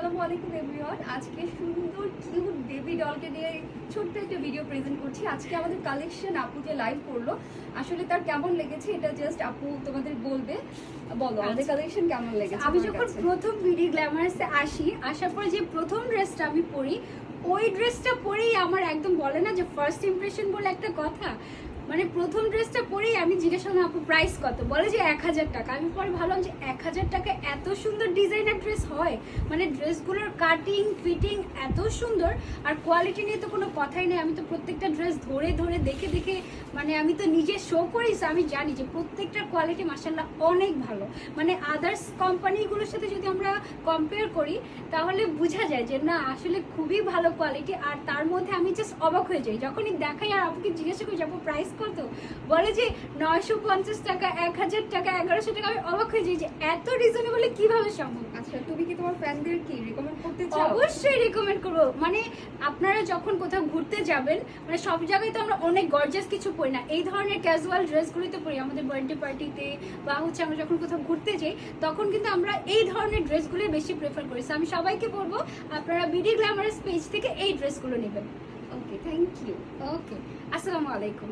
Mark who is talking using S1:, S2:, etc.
S1: আসসালামু আলাইকুম এভরিওয়ান। আজকে সুন্দর কিউট বেবি ডলকে নিয়ে ছোট্ট একটা ভিডিও প্রেজেন্ট করছি। আজকে আমাদের কালেকশন আপু যে লাইভ করলো, আসলে তার কেমন লেগেছে এটা জাস্ট আপু তোমাদের বলবে। বলো আমাদের কালেকশন কেমন লেগেছে।
S2: আমি যখন প্রথম বিডি গ্ল্যামারাসে আসার পরে যে প্রথম ড্রেসটা আমি পরি, ওই ড্রেসটা পরেই আমার একদম বলে না যে ফার্স্ট ইমপ্রেশন বলে একটা কথা, মানে প্রথম ড্রেসটা পরেই আমি জিজ্ঞাসা করলাম আপু প্রাইস কত, বলে যে 1000 টাকা। আমি পরে ভাবলাম যে 1000 টাকা এত সুন্দর ডিজাইনার ড্রেস হয়, মানে ড্রেসগুলোর কাটিং ফিটিং এত সুন্দর, আর কোয়ালিটি নিয়ে তো কোনো কথাই নেই। আমি তো প্রত্যেকটা ড্রেস ধরে ধরে দেখে দেখে মানে আমি তো নিজে শো করিস, আমি জানি যে প্রত্যেকটার কোয়ালিটি মাশাআল্লাহ অনেক ভালো। মানে আদার্স কোম্পানিগুলোর সাথে যদি আমরা কম্পেয়ার করি তাহলে বোঝা যায় যে না আসলে খুবই ভালো কোয়ালিটি। আর তার মধ্যে আমি জাস্ট অবাক হয়ে যাই যখনই দেখাই, আর আপুকে জিজ্ঞাসা করি যাবো প্রাইস কত, বলে যে 950 টাকা, 1000 টাকা, 1100 টাকা। আমি অবাক হয়ে যাই যে এত রিজনেবলে কিভাবে সম্ভব।
S1: আচ্ছা, তুমি কি তোমার ফ্যানদের কি রিকমেন্ড করতে চাও?
S2: অবশ্যই রিকমেন্ড করবো। মানে আপনারা যখন কোথাও ঘুরতে যাবেন, মানে সব জায়গায় তো আমরা অনেক গর্জাস কিছু পরি না, এই ধরনের ক্যাজুয়াল ড্রেসগুলোই তো পরি আমাদের বার্থডে পার্টিতে, বা হচ্ছে আমরা যখন কোথাও ঘুরতে যাই তখন কিন্তু আমরা এই ধরনের ড্রেসগুলোই বেশি প্রেফার করি। আমি সবাইকে বলবো আপনারা বিডি গ্ল্যামারাস পেজ থেকে এই ড্রেসগুলো নেবেন।
S1: ওকে, থ্যাংক ইউ।
S2: ওকে, আসসালামু আলাইকুম।